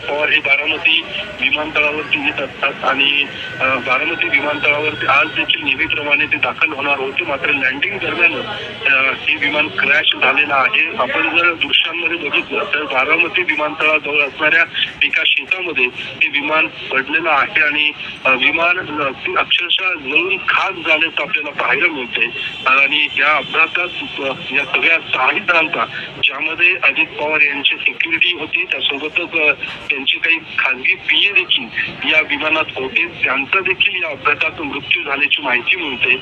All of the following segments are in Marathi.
पवार हे बारामती विमानतळावरती येत असतात आणि बारामती विमानतळावरती आज देखील नेहमीप्रमाणे ते दाखल होणार होते. मात्र लँडिंग दरम्यान हे विमान क्रॅश झालेलं आहे. आपण जर दृश्यांमध्ये बघितलं तर बारामती विमानतळाजवळ असणाऱ्या एका शेतामध्ये हे विमान पडलेलं आहे आणि विमान अक्षरशः जळून खाक झाल्याचं आपल्याला पाहायला मिळतंय. आणि या अपघातात या सगळ्या 6 जणांचा, ज्यामध्ये अजित पवार यांची सिक्युरिटी होती, त्यासोबतच त्यांचे काही खासगी पीए देखील या विमानात होते, त्यांचा देखील या अपघातात मृत्यू झाल्याची माहिती मिळते.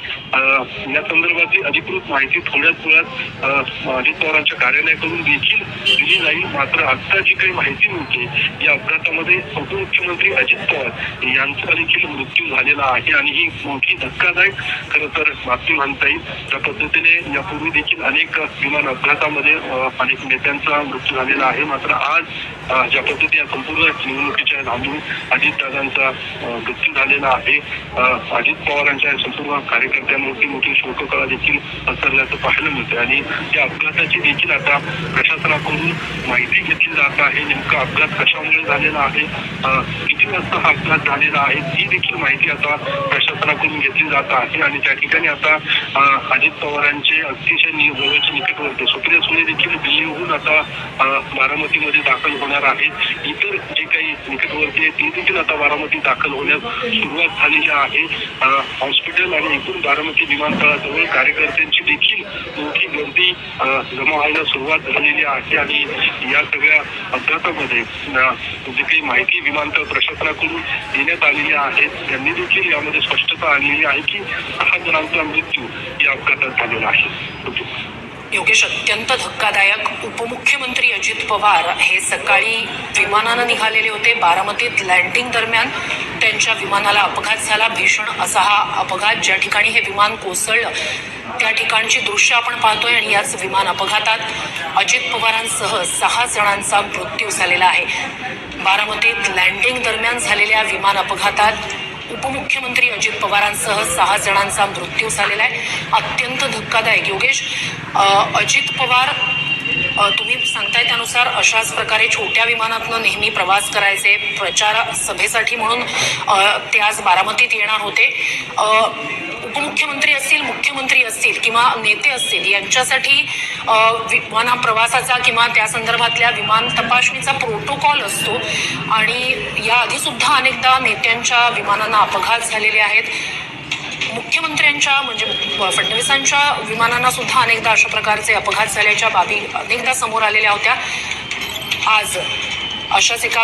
या संदर्भातली अधिकृत माहिती थोड्याच वेळात अजित पवारांच्या कार्यालयाकडून देखील दिली जाईल. मात्र आता जी काही माहिती मिळते, या अपघातामध्ये उपमुख्यमंत्री अजित पवार यांचा देखील मृत्यू झालेला आहे आणि ही मोठी धक्कादायक खरं तर बातमी म्हणता येईल. त्या पद्धतीने यापूर्वी देखील अनेक विमान अपघातामध्ये अनेक नेत्यांचा मृत्यू झालेला आहे. मात्र आज ज्या पद्धतीने या संपूर्ण निवडणुकीच्या धामधूम अजितदादांचा मृत्यू झालेला आहे, अजित पवारांच्या संपूर्ण कार्यकर्त्यांवरती मोठी शोककळा देखील पसरल्याचं पाहायला मिळतं आणि या अपघाताची देखील आता प्रशासनाकडून माहिती घेतली जात आहे. नेमका अपघात कशामुळे झालेला आहे, किती वाजता हा अपघात झालेला आहे, ही देखील माहिती आता प्रशासनाकडून घेतली जात आहे. आणि त्या ठिकाणी आता अजित पवारांचे अतिशय जवळचे निकटवर्ती सुप्रिया सुळे देखील दिल्लीहून आता बारामतीमध्ये दाखल होणार आहेत. इतर जे काही निकटवर्ती आहेत ते देखील आता बारामती दाखल होण्यास सुरुवात झालेली आहे. हॉस्पिटल आणि एकूण बारामती विमानतळाजवळ कार्यकर्त्यांची देखील मोठी गर्दी जमा व्हायला सुरुवात झालेली आहे. आणि या सगळ्या अपघातामध्ये जी काही माहिती विमानतळ प्रशासनाकडून देण्यात आलेली आहे, त्यांनी देखील यामध्ये स्पष्टता आणलेली आहे की 6 जणांचा मृत्यू या अपघातात झालेला आहे. योगेश, अत्यंत धक्कादायक. उपमुख्यमंत्री अजित पवार हे सकाळी विमानानं निघालेले होते. बारामतीत लँडिंग दरम्यान त्यांच्या विमानाला अपघात झाला. भीषण असा हा अपघात. ज्या ठिकाणी हे विमान कोसळलं त्या ठिकाणची दृश्य आपण पाहतोय आणि याच विमान अपघातात अजित पवारांसह 6 जणांचा मृत्यू झालेला आहे. बारामतीत लँडिंग दरम्यान झालेल्या विमान अपघातात उपमुख्यमंत्री अजित पवारांसह 6 जणांचा मृत्यू झालेला आहे. अत्यंत धक्कादायक. योगेश, अजित पवार तुम्ही सांगताय त्यानुसार अशाच प्रकारे छोट्या विमानातनं नेहमी प्रवास करायचे. प्रचार सभेसाठी म्हणून ते आज बारामतीत येणार होते. उपमुख्यमंत्री असतील, मुख्यमंत्री असतील किंवा नेते असतील, यांच्यासाठी विमान प्रवासाचा किंवा त्या संदर्भातल्या विमान तपासणीचा प्रोटोकॉल असतो आणि याआधी सुद्धा अनेकदा नेत्यांच्या विमानांना अपघात झालेले आहेत. मुख्यमंत्र्यांच्या म्हणजे फडणवीसांच्या विमानांना सुद्धा अनेकदा अशा प्रकारचे अपघात झाल्याच्या बाबी अनेकदा समोर आलेल्या होत्या. आज अशाच एका